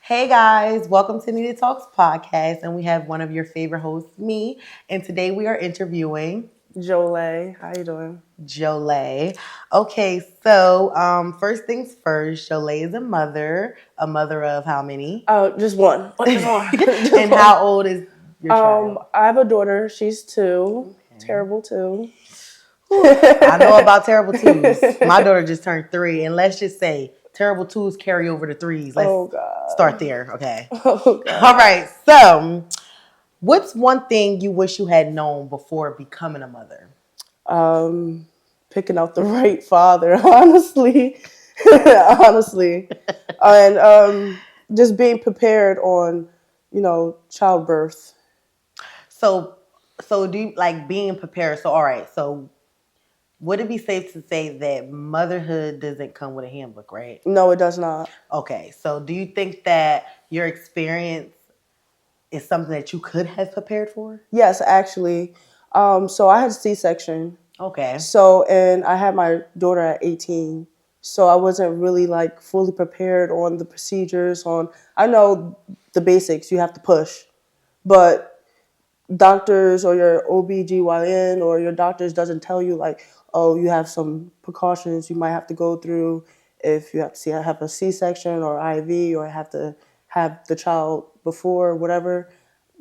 Hey guys, welcome to Needed Talks podcast, and we have one of your favorite hosts, me. And today we are interviewing Jhoule. How you doing? Jhoule. Okay, so first things first, Jhoule is a mother of how many? Just one. Just one. Just And one. how old is your child? I have a daughter. She's 2. Okay. Terrible 2. I know about terrible twos. My daughter just turned 3, and let's just say terrible twos carry over to threes. Let's Oh God. start there, okay? Oh God. All right, so what's one thing you wish you had known before becoming a mother? Picking out the right father, honestly. Honestly. And just being prepared on, childbirth. So, so do you like being prepared? So, all right. So, would it be safe to say that motherhood doesn't come with a handbook, right? No, it does not. Okay. So, do you think that your experience is something that you could have prepared for? Yes, actually. So I had a C-section. Okay. So, and I had my daughter at 18. So I wasn't really like fully prepared on the procedures I know the basics, you have to push, but doctors or your OBGYN or your doctors doesn't tell you like, oh, you have some precautions you might have to go through if you have a C-section or IV or have to have the child before, whatever.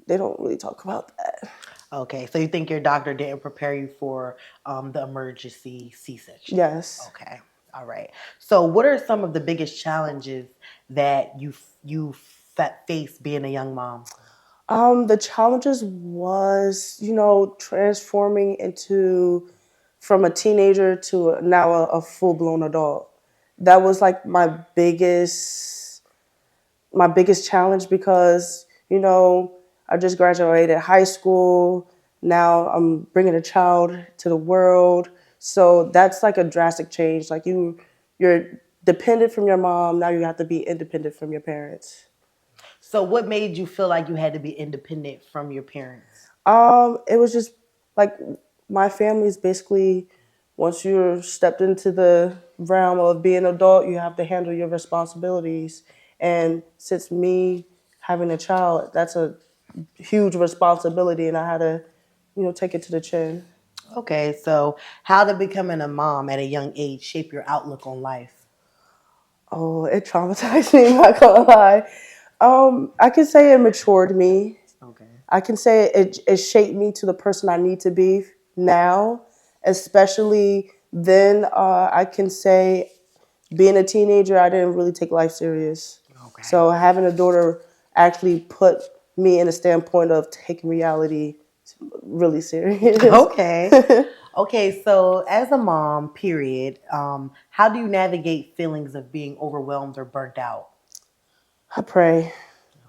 They don't really talk about that. Okay. So, you think your doctor didn't prepare you for the emergency C-section? Yes. Okay. All right. So, what are some of the biggest challenges that you faced being a young mom? The challenges was, transforming from a teenager to now a full blown adult. That was like my biggest challenge because, I just graduated high school. Now I'm bringing a child to the world. So that's like a drastic change. Like you're dependent from your mom. Now you have to be independent from your parents. So, what made you feel like you had to be independent from your parents? It was just like my family's basically once you're stepped into the realm of being an adult, you have to handle your responsibilities. And since me having a child, that's a huge responsibility, and I had to, take it to the chin. Okay, so how did becoming a mom at a young age shape your outlook on life? Oh, it traumatized me. Not gonna lie. I can say it matured me. Okay. I can say it shaped me to the person I need to be now, especially then. I can say being a teenager, I didn't really take life serious. Okay. So having a daughter actually put me in a standpoint of taking reality really serious. Okay. Okay, so as a mom, period, how do you navigate feelings of being overwhelmed or burnt out? I pray.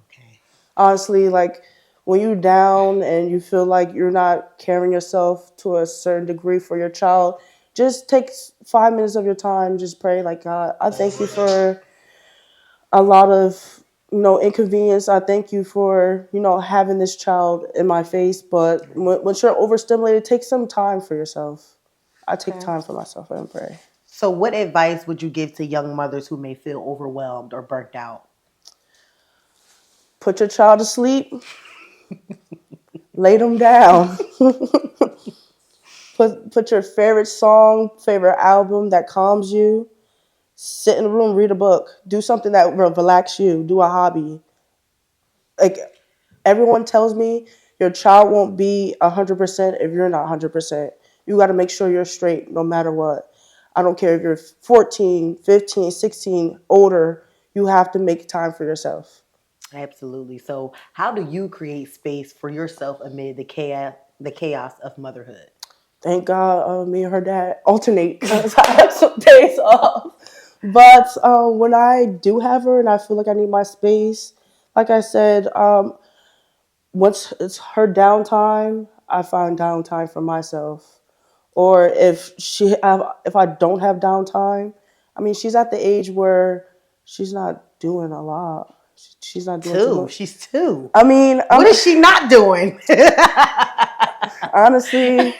Okay. Honestly, like when you're down and you feel like you're not carrying yourself to a certain degree for your child, just take 5 minutes of your time, just pray like, God, I thank you for a lot of inconvenience. I thank you for having this child in my face, but once you're overstimulated, take some time for yourself. I take Okay. time for myself and pray. So, what advice would you give to young mothers who may feel overwhelmed or burnt out? Put your child to sleep, lay them down. Put your favorite song, favorite album that calms you. Sit in a room, read a book, do something that will relax you, do a hobby. Like everyone tells me, your child won't be 100% if you're not 100%. You got to make sure you're straight no matter what. I don't care if you're 14, 15, 16, older, you have to make time for yourself. Absolutely. So, how do you create space for yourself amid the chaos of motherhood? Thank God me and her dad alternate because I have some days off. But when I do have her and I feel like I need my space, like I said, once it's her downtime, I find downtime for myself. Or if I don't have downtime, I mean, she's at the age where she's not doing a lot. She's not doing too Two. much. She's two. I mean, What is she not doing? honestly,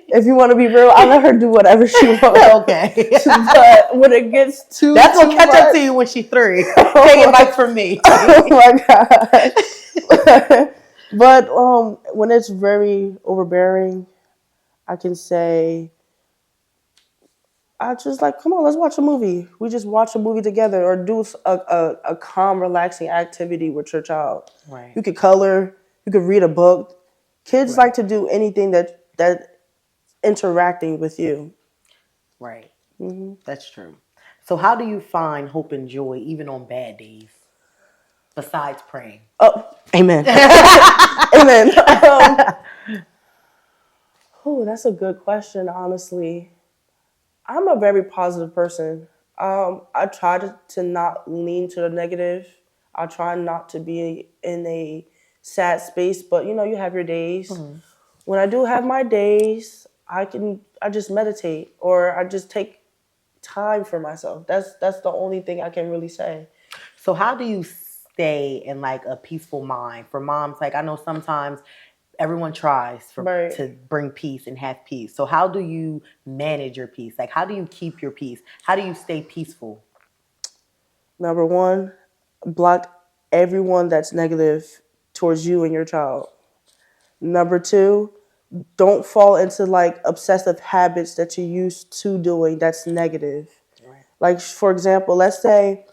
If you want to be real, I let her do whatever she wants. Okay. But when it gets that's too what catch much, up to you when she's 3. Take advice from me. Oh my god. But when it's very overbearing, I can say, I just like, come on, let's watch a movie. We just watch a movie together, or do a calm, relaxing activity with your child. Right. You could color, you could read a book. Kids Right. like to do anything that interacting with you. Right. Mm-hmm. That's true. So how do you find hope and joy even on bad days? Besides praying. Oh, amen. Amen. Oh, that's a good question, honestly. I'm a very positive person. I try to not lean to the negative. I try not to be in a sad space, but you have your days. Mm-hmm. When I do have my days, I just meditate, or I just take time for myself. That's the only thing I can really say. So how do you stay in like a peaceful mind for moms? Like I know sometimes everyone tries to bring peace and have peace. So how do you manage your peace? Like how do you keep your peace? How do you stay peaceful? Number one, block everyone that's negative towards you and your child. Number two, don't fall into like obsessive habits that you're used to doing that's negative. Right. Like for example, let's say,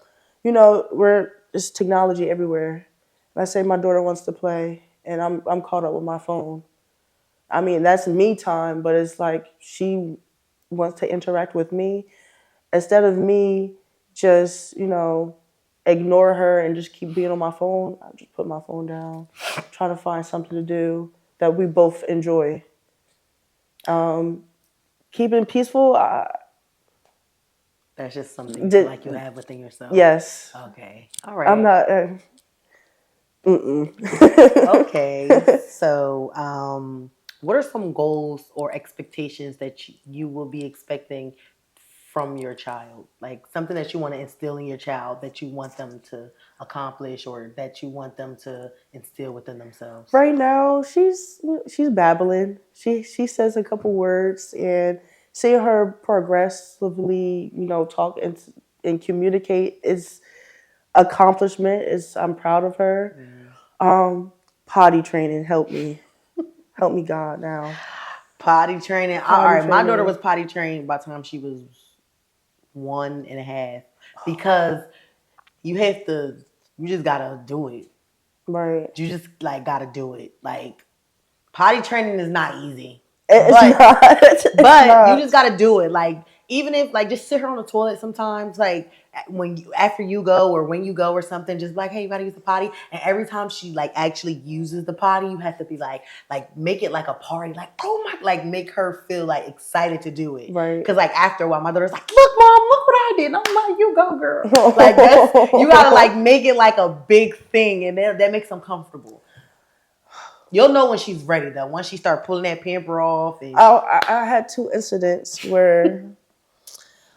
there's technology everywhere. Let's say my daughter wants to play and I'm caught up with my phone. I mean, that's me time, but it's like she wants to interact with me. Instead of me just, ignore her and just keep being on my phone, I just put my phone down, try to find something to do that we both enjoy. Keeping peaceful. That's just something like you have within yourself. Yes. Okay. All right. I'm not. Okay. So, what are some goals or expectations that you will be expecting from your child? Like something that you want to instill in your child that you want them to accomplish, or that you want them to instill within themselves? Right now, she's babbling. She says a couple words, and seeing her progressively, talk and communicate is accomplishment. I'm proud of her. Potty training helped me God now. Potty training. All right, my daughter was potty trained by the time she was 1.5, because you just gotta do it. Right. You just like gotta do it. Like potty training is not easy. It's not. You just gotta do it. Like even if like just sit her on the toilet sometimes, like after you go or when you go or something, just like, hey, you gotta use the potty. And every time she like actually uses the potty, you have to be like make it like a party, like oh my, like make her feel like excited to do it. Right. Because like after a while, my daughter's like, look, mom, look what I did. And I'm like, you go, girl. Like you gotta like make it like a big thing, and that makes them comfortable. You'll know when she's ready, though. Once she start pulling that pamper off. And I had 2 incidents where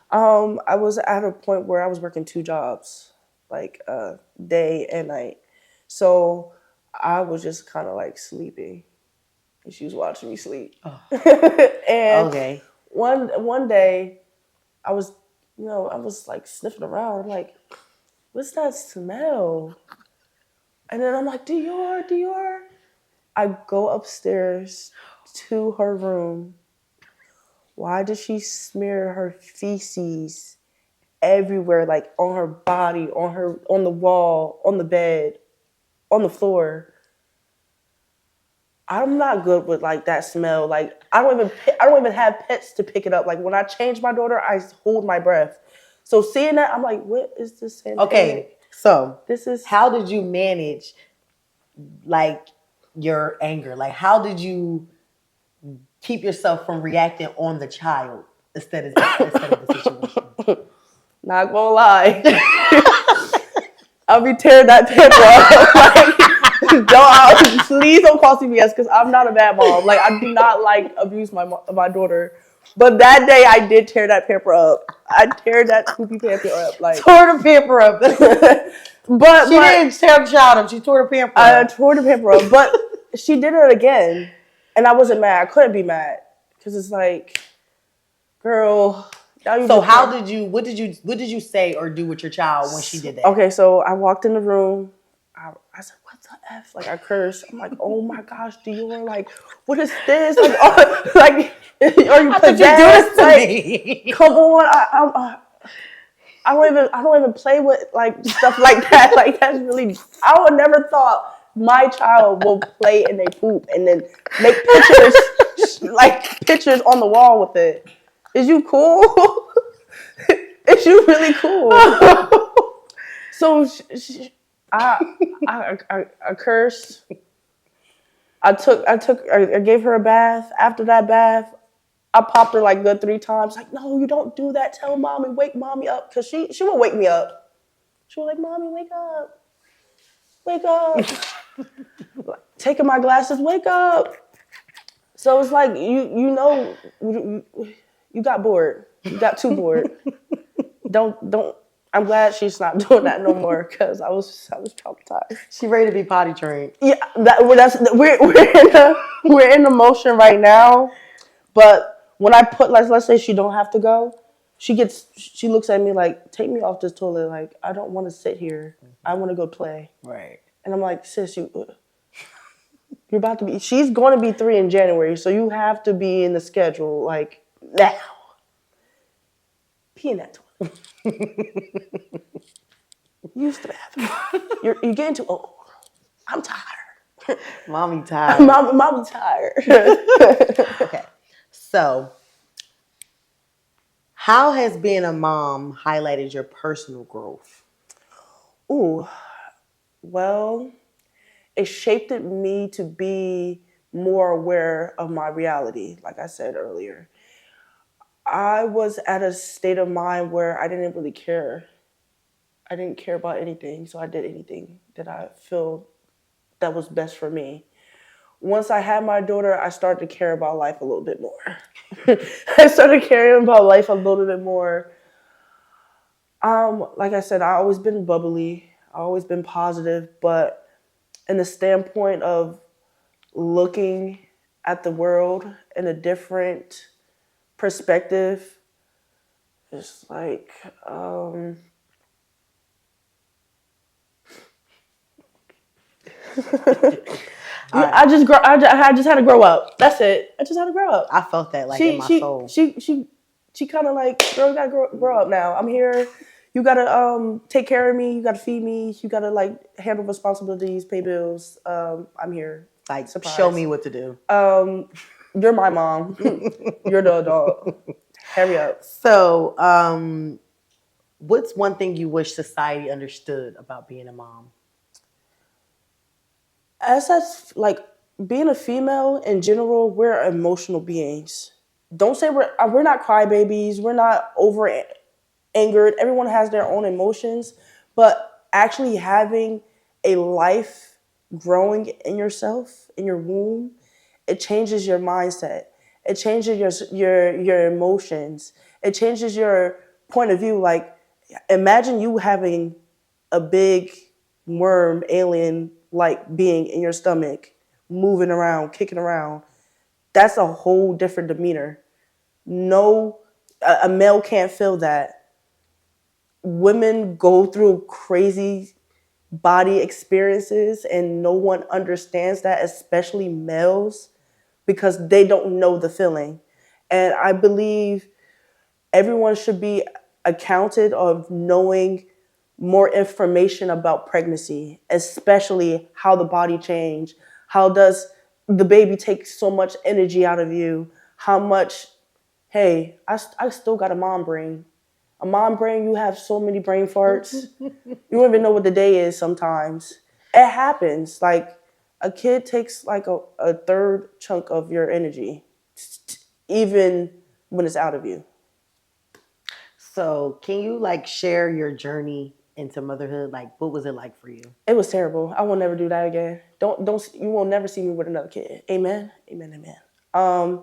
I was at a point where I was working 2 jobs, like day and night. So I was just kind of like sleeping, and she was watching me sleep. Oh. And okay. One day, I was like sniffing around. I'm like, what's that smell? And then I'm like, Dior. I go upstairs to her room. Why does she smear her feces everywhere, like on her body, on the wall, on the bed, on the floor? I'm not good with like that smell. Like I don't even have pets to pick it up. Like when I change my daughter, I hold my breath. So seeing that, I'm like, what is this? Okay, so how did you manage like your anger? Like how did you keep yourself from reacting on the child instead of the situation? Not gonna lie. I'll be tearing that pamper up. Please don't call CBS, because I'm not a bad mom. Like I do not like abuse my daughter. But that day I did tear that pamper up. I tear that poopy pamper up. Like tore the pamper up. But she didn't tear the child up. She tore the pamper up. I tore the pamper up. But she did it again, and I wasn't mad. I couldn't be mad because it's like, girl, now you So just how can't. did you? What did you say or do with your child when she did that? Okay, so I walked in the room. I said, "What the f?" Like I cursed. I'm like, "Oh my gosh, Dior! Like, what is this? Like, like, are you How could you do possessed? this to Like, me? come on! I don't even play with like stuff like that. Like that's really. I would never thought my child will play in a poop and then make pictures, like pictures on the wall with it. Is you cool? Is you really cool? So I, I cursed. I gave her a bath. After that bath, I popped her like good 3 times. Like, no, you don't do that. Tell mommy, wake mommy up, cause she would wake me up. She was like, mommy, wake up, taking my glasses, wake up. So it's like you got bored. You got too bored. Don't. I'm glad she's not doing that no more because I was traumatized. She ready to be potty trained. Yeah, we're in the motion right now. But when I put like let's say she don't have to go, she looks at me like take me off this toilet. Like I don't want to sit here. I want to go play. Right. And I'm like sis, you're about to be. She's going to be 3 in January, so you have to be in the schedule like now. Pee in that toilet. You used to have. You're getting too old. I'm tired. Mommy tired. Mommy tired. Okay. So, how has being a mom highlighted your personal growth? Ooh, well, it shaped me to be more aware of my reality, like I said earlier. I was at a state of mind where I didn't really care. I didn't care about anything, so I did anything that I feel that was best for me. Once I had my daughter, I started to care about life a little bit more. I started caring about life a little bit more. Like I said, I always been bubbly. I always been positive, but in the standpoint of looking at the world in a different perspective, it's like I I just had to grow up. That's it. I just had to grow up. I felt that like in She my she soul. she she she kind of like, girl, you gotta grow up now. I'm here. You gotta take care of me. You gotta feed me. You gotta like handle responsibilities, pay bills. I'm here. Like, show Surprise. me what to do. You're my mom. You're the adult. Hurry up. So, what's one thing you wish society understood about being a mom? As that's like being a female in general, we're emotional beings. Don't say we're not crybabies. We're not over angered. Everyone has their own emotions, but actually having a life growing in yourself in your womb, it changes your mindset. It changes your emotions. It changes your point of view. Like imagine you having a big worm alien like being in your stomach moving around, kicking around. That's a whole different demeanor. No, a male can't feel that. Women go through crazy body experiences and no one understands that, especially males, because they don't know the feeling. And I believe everyone should be accounted of knowing more information about pregnancy, especially how the body change. How does the baby take so much energy out of you? How much, hey, I still got a mom brain. A mom brain, you have so many brain farts. You don't even know what the day is sometimes. It happens. Like a kid takes like a third chunk of your energy, even when it's out of you. So, can you like share your journey into motherhood? Like, what was it like for you? It was terrible. I will never do that again. Don't you will never see me with another kid. Amen. Amen. Amen.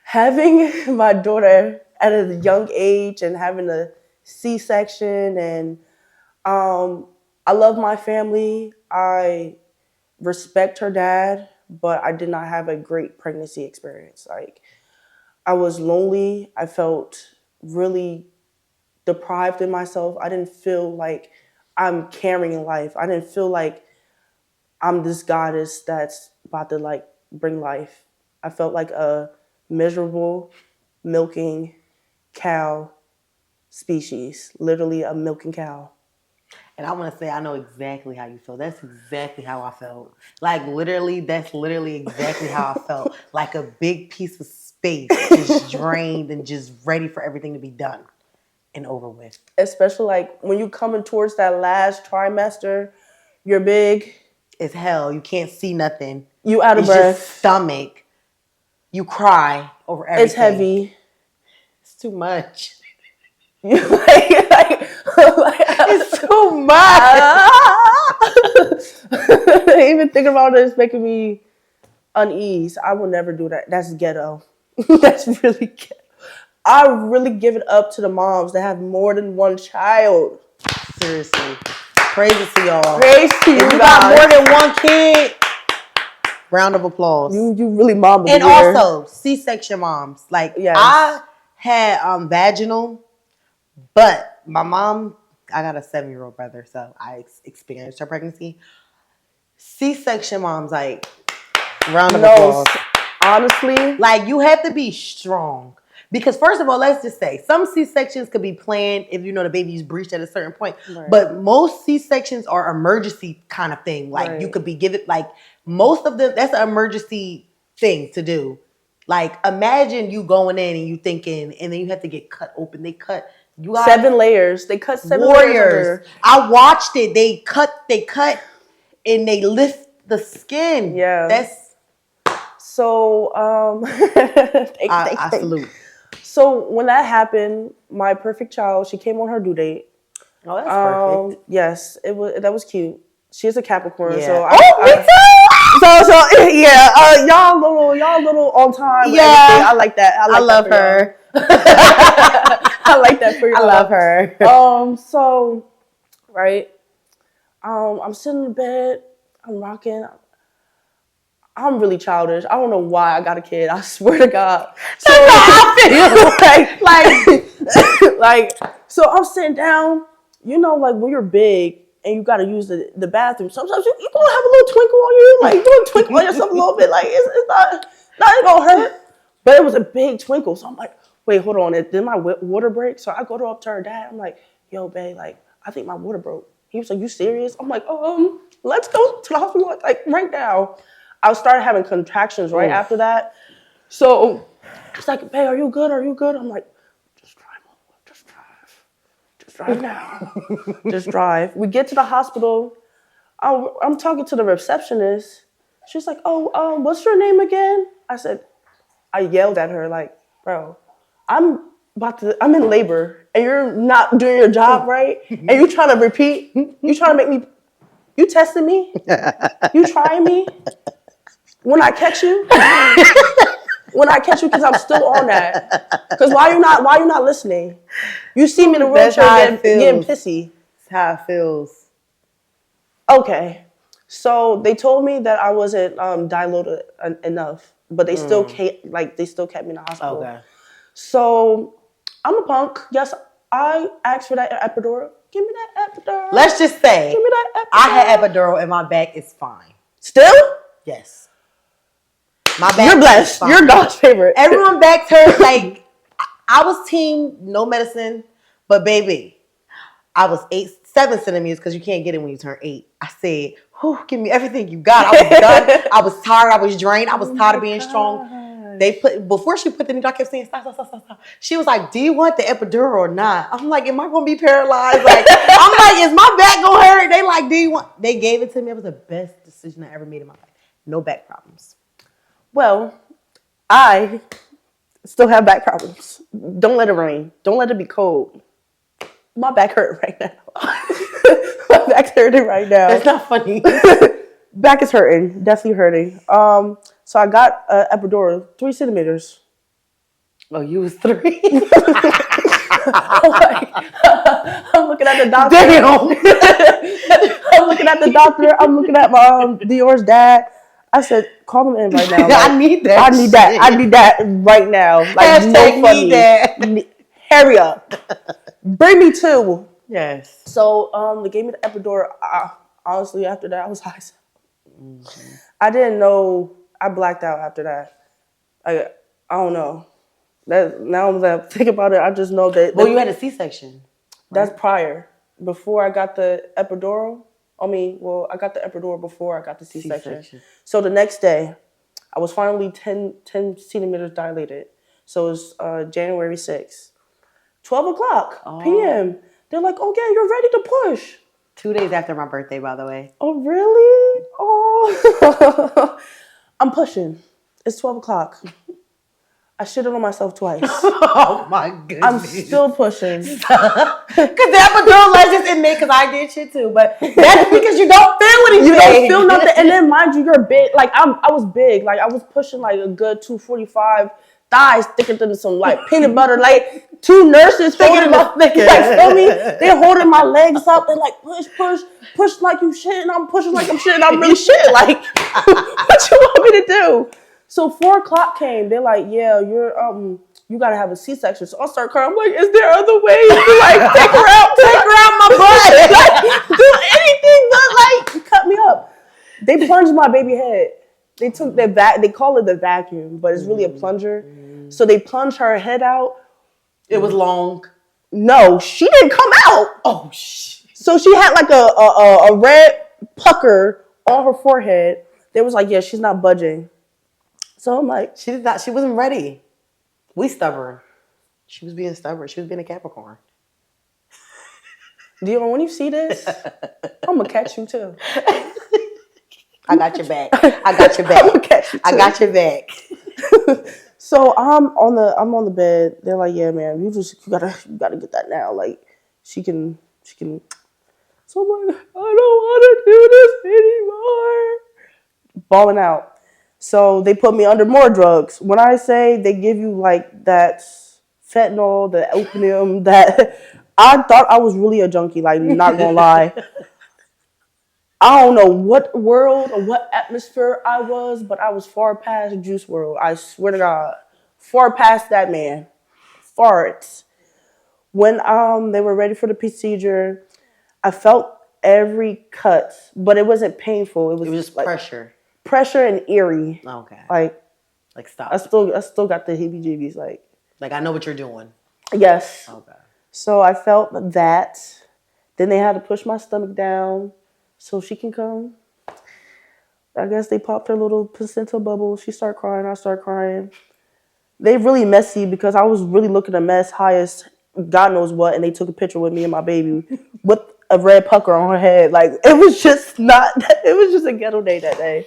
Having my daughter at a young age and having a C-section and I love my family. I respect her dad, but I did not have a great pregnancy experience. Like I was lonely. I felt really deprived in myself. I didn't feel like I'm carrying life. I didn't feel like I'm this goddess that's about to like bring life. I felt like a miserable milking cow species, literally a milking cow. And I want to say, I know exactly how you feel. That's exactly how I felt. Like, literally, that's literally exactly how I felt. Like a big piece of space just drained and just ready for everything to be done and over with. Especially like when you coming towards that last trimester, you're big. It's hell. You can't see nothing. You out of It's just breath. stomach. You cry over everything. It's heavy. It's too much. It's too much. Even thinking about it is making me unease. I will never do that. That's ghetto. That's really ghetto. I really give it up to the moms that have more than one child. Seriously. Praises to y'all. Praise to you If you guys. got more than one kid, round of applause. You really mom of the And year. also C-section moms. Like Yes. I had vaginal, but my mom, I got a 7-year-old brother, so I experienced her pregnancy. C-section moms, like round of applause. Honestly, like you have to be strong. Because first of all, let's just say some C-sections could be planned if you know the baby's breached at a certain point. Right. But most C-sections are emergency kind of thing. Like Right. you could be given like most of them. That's an emergency thing to do. Like imagine you going in and you thinking, and then you have to get cut open. They cut you got 7 layers. They cut 7 warriors. layers. I watched it. They cut, and they lift the skin. Yeah. That's so. I salute. So when that happened, my perfect child, she came on her due date. Oh, that's perfect. Yes, that was cute. She is a Capricorn, Yeah. so me too. So yeah, y'all little on time. Yeah, I like that. I love her. I like that for you. I love her. So, right. I'm sitting in bed. I'm rocking. I'm really childish. I don't know why I got a kid. I swear to God. So so I'm sitting down. You know, like when you're big and you got to use the bathroom. Sometimes you're gonna have a little twinkle on you. Like you're gonna twinkle on yourself a little bit. Like it's not gonna hurt. But it was a big twinkle. So I'm like, wait, hold on. Did my water break? So I go up to her dad. I'm like, yo, babe, like I think my water broke. He was like, you serious? I'm like, let's go to the hospital like right now. I started having contractions right after that. So it's like, babe, are you good? Are you good? I'm like, just drive, Mom. Just drive. Just drive now. Just drive. We get to the hospital. I'm talking to the receptionist. She's like, what's your name again? I yelled at her like, bro, I'm in labor and you're not doing your job right. And you trying to repeat, you trying to make me, you testing me? You trying me? When I catch you, because I'm still on that. Because why you not listening? You see me in the wheelchair getting pissy. That's how it feels. Okay, so they told me that I wasn't dilated enough, but they still kept me in the hospital. Okay. So I'm a punk. Yes, I asked for that epidural. Give me that epidural. Let's just say, give me that epidural. I had epidural and my back is fine. Still? Yes. My back. You're blessed. You're God's favorite. Everyone back hurt. Like I was team no medicine, but baby, I was 7 centimeters because you can't get it when you turn 8. I said, give me everything you got. I was done. I was tired. I was drained. I was tired of being strong. Before she put the needle, I kept saying, stop. She was like, do you want the epidural or not? I'm like, am I going to be paralyzed? Like, I'm like, is my back going to hurt? They like, do you want? They gave it to me. It was the best decision I ever made in my life. No back problems. Well, I still have back problems. Don't let it rain. Don't let it be cold. My back hurt right now. My back's hurting right now. That's not funny. Back is hurting. Definitely hurting. So I got epidural, 3 centimeters. Oh, you was 3? I'm looking at the doctor. Damn. I'm looking at the doctor. I'm looking at my Dior's dad. I said, call them in right now. Like, I need that. I need that right now. Like, Hashtag no funny. need that. Hurry up. Bring me two. Yes. So they gave me the epidural. Honestly, after that, I was high. I didn't know. I blacked out after that. I don't know. That now that I think about it, I just know that. Well, you had a C-section. That's prior. Before I got the epidural. I got the epidural before I got the C-section. So the next day, I was finally 10 centimeters dilated. So it was January 6th. 12 o'clock p.m. They're like, oh, yeah, you're ready to push. 2 days after my birthday, by the way. Oh, really? Oh. I'm pushing. It's 12 o'clock. I shitted on myself twice. Oh, my goodness. I'm still pushing. Because the epidural legends in me, because I did shit too. But that's because you don't feel anything. You don't feel nothing. And then, mind you, you're big. Like, I was big. Like, I was pushing, like, a good 245. Thighs thicker than some, like, peanut butter. Like, two nurses holding my, like, feel me? They're holding my legs up. They're like, push like you shitting. I'm pushing like I'm shitting. I'm really shitting. Like, what you want me to do? So 4 o'clock came. They're like, yeah, you gotta have a C-section. So I start crying. I'm like, is there other ways to, like, take her out my butt, like, do anything but, like, cut me up? They plunged my baby head. They took they call it the vacuum, but it's really a plunger. So they plunged her head out. It was long. No, she didn't come out. Oh shit. So she had like a red pucker on her forehead. They was like, yeah, she's not budging. So I'm like, she wasn't ready. We stubborn. She was being stubborn. She was being a Capricorn. Dion, when you see this, I'm gonna catch you too. I got your back. I got your back. I'm gonna catch you too. I got your back. So I'm on the bed. They're like, yeah, man, you gotta get that now. Like, she can. So I'm like, I don't want to do this anymore. Balling out. So they put me under more drugs. When I say they give you like that fentanyl, the opium, that I thought I was really a junkie. Like, not gonna lie. I don't know what world or what atmosphere I was, but I was far past Juice World. I swear to God, far past that man. Far it. When they were ready for the procedure, I felt every cut, but it wasn't painful. It was just like pressure and eerie. Okay. Like stop. I still got the heebie-jeebies. Like I know what you're doing. Yes. Okay. So I felt that. Then they had to push my stomach down so she can come. I guess they popped her little placenta bubble. She started crying. I started crying. They really messy because I was really looking a mess, high as God knows what, and they took a picture with me and my baby with a red pucker on her head. Like, it was just a ghetto day that day.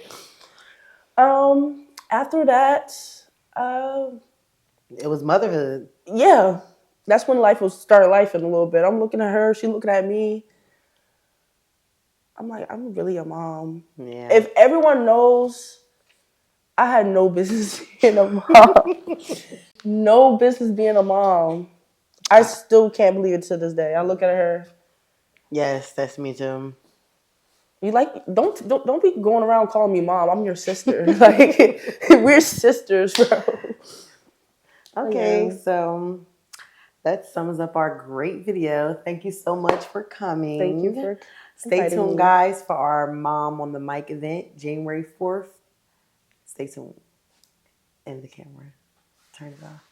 After that, it was motherhood. Yeah. That's when life was started life in a little bit. I'm looking at her, she looking at me. I'm like, I'm really a mom. Yeah. If everyone knows, I had no business being a mom. No business being a mom. I still can't believe it to this day. I look at her. Yes, that's me too. You like don't be going around calling me mom. I'm your sister. Like, we're sisters, bro. Okay, so that sums up our great video. Thank you so much for coming. Thank you for Stay tuned, guys, for our Mom on the Mic event, January 4th. Stay tuned. End the camera. Turn it off.